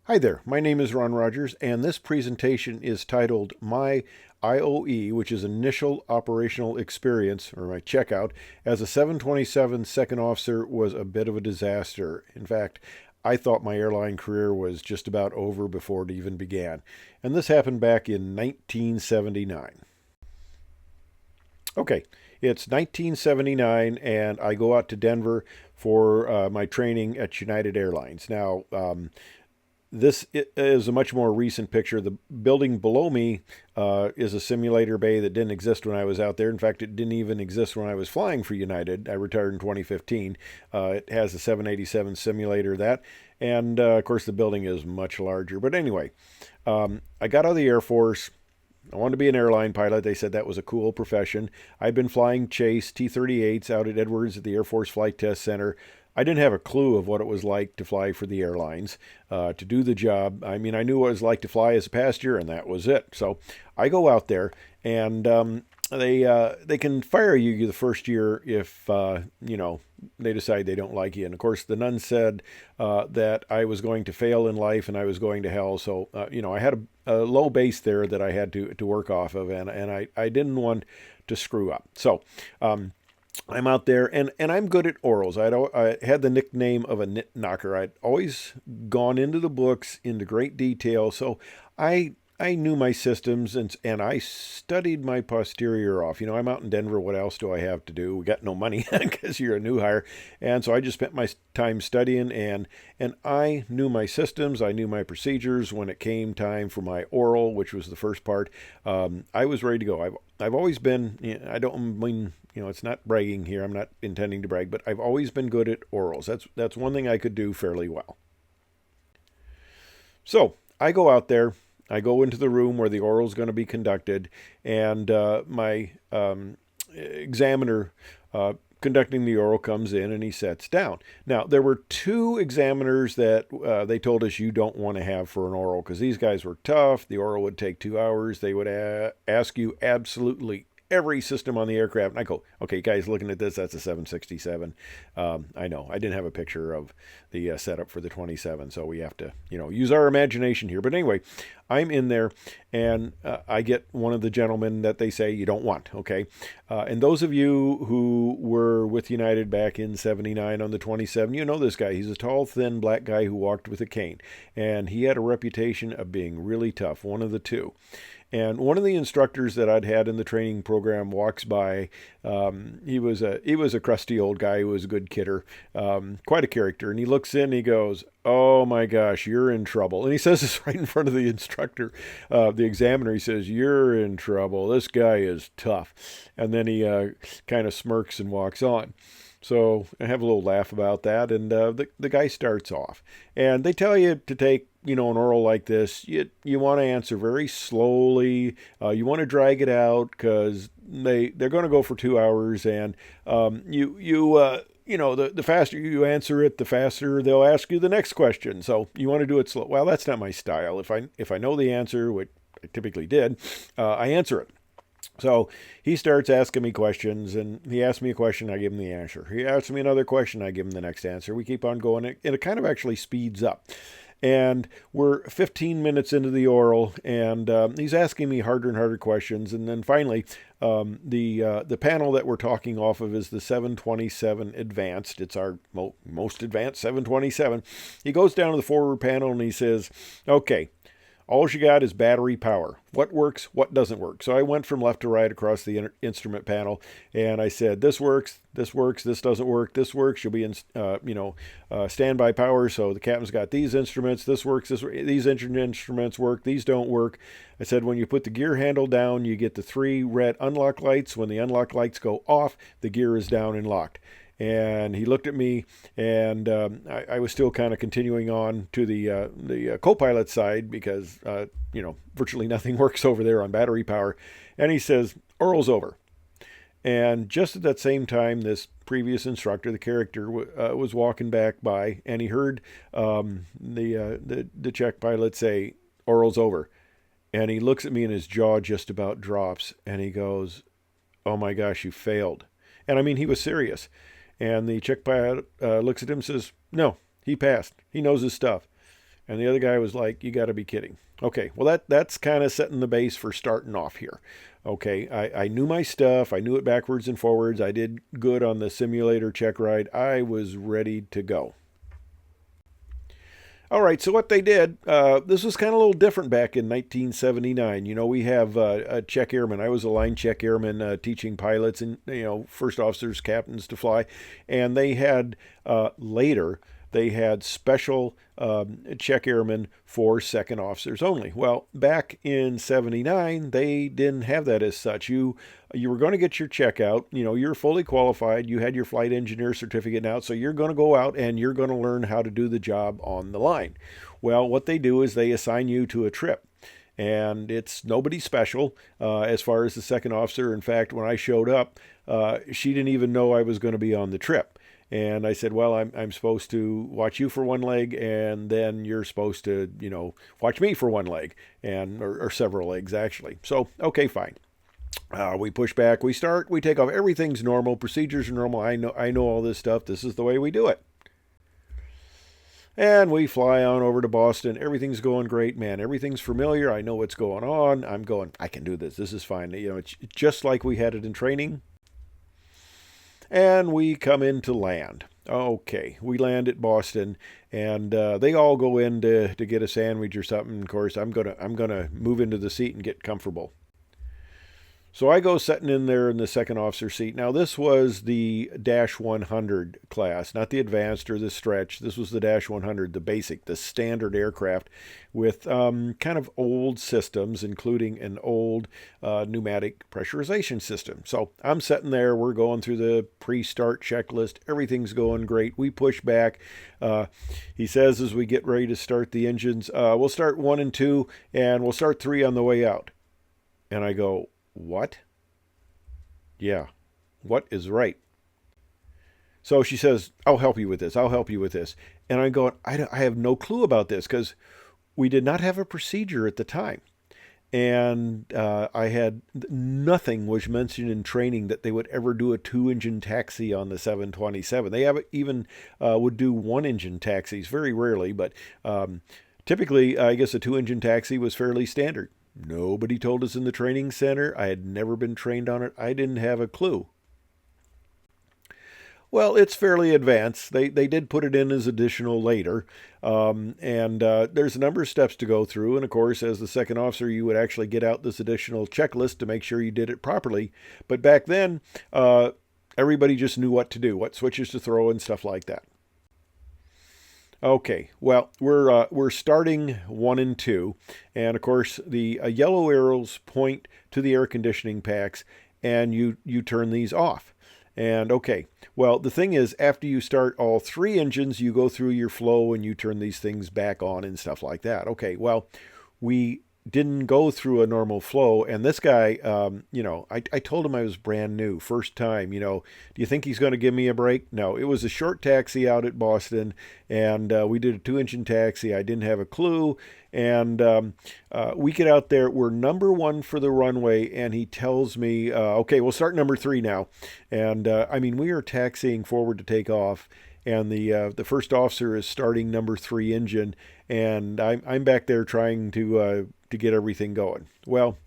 Hi there, my name is Ron Rogers, and this presentation is titled My IOE, which is Initial Operational Experience, or my checkout, as a 727 second officer was a bit of a disaster. In fact, I thought my airline career was just about over before it even began. And this happened back in 1979. Okay, it's 1979, and I go out to Denver for my training at United Airlines. Now, this is a much more recent picture. The building below me is a simulator bay that didn't exist when I was out there. In fact, it didn't even exist when I was flying for United. I retired in 2015. It has a 787 simulator, and of course the building is much larger. But anyway, I got out of the Air Force. I wanted to be an airline pilot. They said that was a cool profession. I'd been flying Chase T-38s out at Edwards at the Air Force Flight Test Center. I didn't have a clue of what it was like to fly for the airlines, to do the job. I mean, I knew what it was like to fly as a passenger, and that was it. So I go out there, and they can fire you the first year if they decide they don't like you. And of course, the nun said that I was going to fail in life and I was going to hell. So I had a low base there that I had to work off of, and I didn't want to screw up. So. I'm out there, and I'm good at orals. I had the nickname of a nit knocker. I'd always gone into the books into great detail, so I knew my systems, and I studied my posterior off. I'm out in Denver. What else do I have to do? We got no money because you're a new hire, and so I just spent my time studying, and I knew my systems. I knew my procedures. When it came time for my oral, which was the first part, I was ready to go. I've always been. I don't mean. It's not bragging here. I'm not intending to brag, but I've always been good at orals. That's one thing I could do fairly well. So I go out there. I go into the room where the oral is going to be conducted, and my examiner conducting the oral comes in and he sits down. Now, there were two examiners that they told us you don't want to have for an oral because these guys were tough. The oral would take 2 hours. They would ask you absolutely every system on the aircraft. And I go, okay, guys, looking at this, that's a 767. I know I didn't have a picture of the setup for the 27, so we have to, use our imagination here. But anyway, I'm in there, and I get one of the gentlemen that they say you don't want, okay? And those of you who were with United back in 79 on the 27, you know this guy. He's a tall, thin, black guy who walked with a cane, and he had a reputation of being really tough, one of the two. And one of the instructors that I'd had in the training program walks by. He was a crusty old guy who was a good kidder, quite a character. And he looks in and he goes, "Oh my gosh, you're in trouble." And he says this right in front of the instructor, the examiner. He says, "You're in trouble. This guy is tough." And then he kind of smirks and walks on. So I have a little laugh about that, and the guy starts off, and they tell you to take an oral like this. You want to answer very slowly. You want to drag it out because they're going to go for 2 hours, and the faster you answer it, the faster they'll ask you the next question. So you want to do it slow. Well, that's not my style. If I know the answer, which I typically did, I answer it. So he starts asking me questions, and he asks me a question, I give him the answer. He asks me another question, I give him the next answer. We keep on going, and it kind of actually speeds up. And we're 15 minutes into the oral, and he's asking me harder and harder questions. And then finally, the panel that we're talking off of is the 727 Advanced. It's our most advanced 727. He goes down to the forward panel, and he says, "Okay, all you got is battery power. What works, what doesn't work?" So I went from left to right across the instrument panel, and I said, this works, this doesn't work, this works. You'll be in, standby power. So the captain's got these instruments. This works. These instruments work. These don't work. I said, when you put the gear handle down, you get the 3 red unlock lights. When the unlock lights go off, the gear is down and locked. And he looked at me, and I was still kind of continuing on to the co-pilot side because virtually nothing works over there on battery power. And he says, "Oral's over." And just at that same time, this previous instructor, the character, was walking back by, and he heard the Czech pilot say, "Oral's over." And he looks at me, and his jaw just about drops, and he goes, "Oh my gosh, you failed." And I mean, he was serious. And the Czech pilot looks at him and says, "No, he passed. He knows his stuff." And the other guy was like, you got to be kidding. Okay, well, that's kind of setting the base for starting off here. Okay, I knew my stuff. I knew it backwards and forwards. I did good on the simulator check ride. I was ready to go. All right, so what they did, this was kind of a little different back in 1979. You know, we have a check airman. I was a line check airman teaching pilots and, first officers, captains to fly. And they had later, they had special check airmen for second officers only. Well, back in 79, they didn't have that as such. You were going to get your checkout. You're fully qualified. You had your flight engineer certificate now, so you're going to go out and you're going to learn how to do the job on the line. Well, what they do is they assign you to a trip. And it's nobody special as far as the second officer. In fact, when I showed up, she didn't even know I was going to be on the trip. And I said, well, I'm supposed to watch you for one leg, and then you're supposed to, watch me for one leg, or several legs, actually. So, okay, fine. We push back, we start, we take off. Everything's normal. Procedures are normal. I know all this stuff. This is the way we do it. And we fly on over to Boston. Everything's going great, man. Everything's familiar. I know what's going on. I'm going, I can do this. This is fine. It's just like we had it in training. And we come into land. Okay, we land at Boston, and they all go in to get a sandwich or something. Of course, I'm gonna move into the seat and get comfortable. So I go sitting in there in the second officer seat. Now, this was the Dash 100 class, not the advanced or the stretch. This was the Dash 100, the basic, the standard aircraft with kind of old systems, including an old pneumatic pressurization system. So I'm sitting there. We're going through the pre-start checklist. Everything's going great. We push back. He says as we get ready to start the engines, we'll start 1 and 2, and we'll start 3 on the way out. And I go, what? Yeah, what is right? So she says, I'll help you with this. I'll help you with this. And I'm going, I have no clue about this because we did not have a procedure at the time. And I had nothing was mentioned in training that they would ever do a 2-engine taxi on the 727. They even would do 1-engine taxis, very rarely, but typically, I guess a 2-engine taxi was fairly standard. Nobody told us in the training center. I had never been trained on it. I didn't have a clue. Well, it's fairly advanced. They did put it in as additional later. And there's a number of steps to go through. And of course, as the second officer, you would actually get out this additional checklist to make sure you did it properly. But back then, everybody just knew what to do, what switches to throw and stuff like that. Okay, well, we're starting 1 and 2, and of course the yellow arrows point to the air conditioning packs, and you turn these off. And okay, well, the thing is, after you start all 3 engines, you go through your flow and you turn these things back on and stuff like that. Okay, well, we didn't go through a normal flow, and this guy, I told him I was brand new, first time, do you think he's going to give me a break? No, it was a short taxi out at Boston, and we did a 2-engine taxi. I didn't have a clue, and we get out there, we're number 1 for the runway, and he tells me, okay, we'll start number 3 now, and we are taxiing forward to take off, and the first officer is starting number 3 engine, and I'm back there trying to get everything going. Well,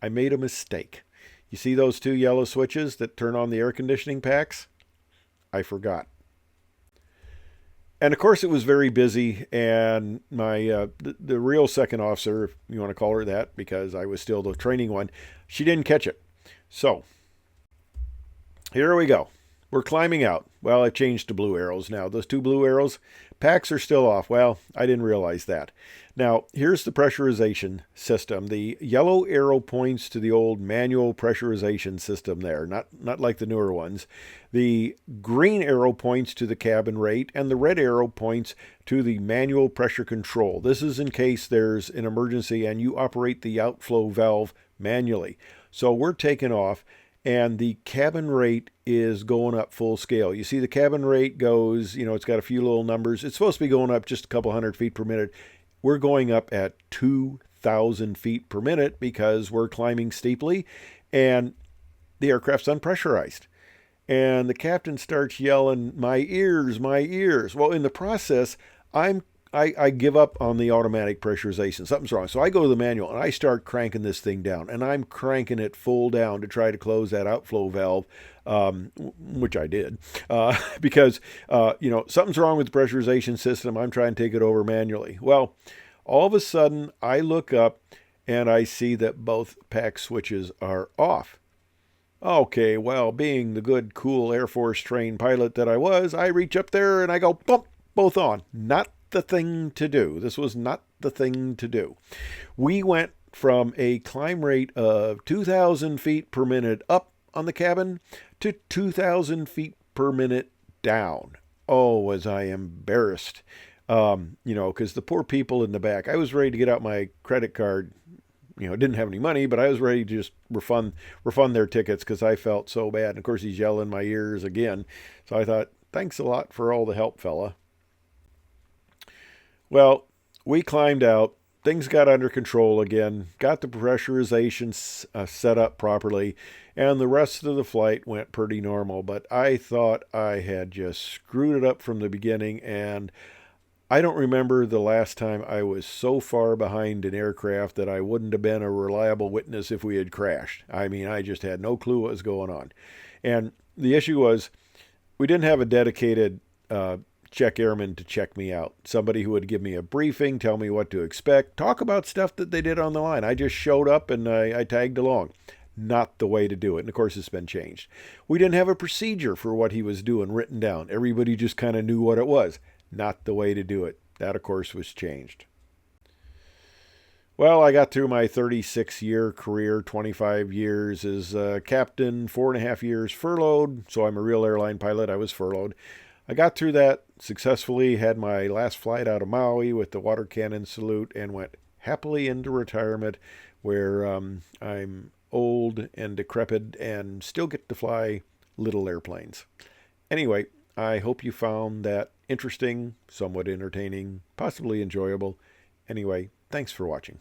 I made a mistake. You see those 2 yellow switches that turn on the air conditioning packs? I forgot. And of course, it was very busy, and my the real second officer, if you want to call her that, because I was still the training one, she didn't catch it. So here we go. We're climbing out. Well, I changed to blue arrows now. Those 2 blue arrows, packs are still off. Well, I didn't realize that. Now, here's the pressurization system. The yellow arrow points to the old manual pressurization system there, not like the newer ones. The green arrow points to the cabin rate, and the red arrow points to the manual pressure control. This is in case there's an emergency and you operate the outflow valve manually. So we're taking off, and the cabin rate is going up full scale. You see the cabin rate goes, it's got a few little numbers. It's supposed to be going up just a couple hundred feet per minute. We're going up at 2,000 feet per minute because we're climbing steeply, and the aircraft's unpressurized. And the captain starts yelling, my ears, my ears. Well, in the process, I'm I give up on the automatic pressurization. Something's wrong. So I go to the manual and I start cranking this thing down. And I'm cranking it full down to try to close that outflow valve, which I did. Because, something's wrong with the pressurization system. I'm trying to take it over manually. Well, all of a sudden, I look up and I see that both pack switches are off. Okay, well, being the good, cool Air Force trained pilot that I was, I reach up there and I go, bump, both on. Not the thing to do. This was not the thing to do. We went from a climb rate of 2,000 feet per minute up on the cabin to 2,000 feet per minute down. Oh, was I embarrassed. Because the poor people in the back, I was ready to get out my credit card. Didn't have any money, but I was ready to just refund their tickets because I felt so bad. And of course, he's yelling in my ears again. So I thought, thanks a lot for all the help, fella. Well, we climbed out. Things got under control again, got the pressurization set up properly, and the rest of the flight went pretty normal. But I thought I had just screwed it up from the beginning, and I don't remember the last time I was so far behind an aircraft that I wouldn't have been a reliable witness if we had crashed. I mean, I just had no clue what was going on. And the issue was we didn't have a dedicated check airman to check me out. Somebody who would give me a briefing, tell me what to expect, talk about stuff that they did on the line. I just showed up and I tagged along. Not the way to do it. And of course, it's been changed. We didn't have a procedure for what he was doing written down. Everybody just kind of knew what it was. Not the way to do it. That, of course, was changed. Well, I got through my 36-year career, 25 years as a captain, 4.5 years furloughed. So I'm a real airline pilot. I was furloughed. I got through that successfully, had my last flight out of Maui with the water cannon salute, and went happily into retirement where I'm old and decrepit and still get to fly little airplanes. Anyway, I hope you found that interesting, somewhat entertaining, possibly enjoyable. Anyway, thanks for watching.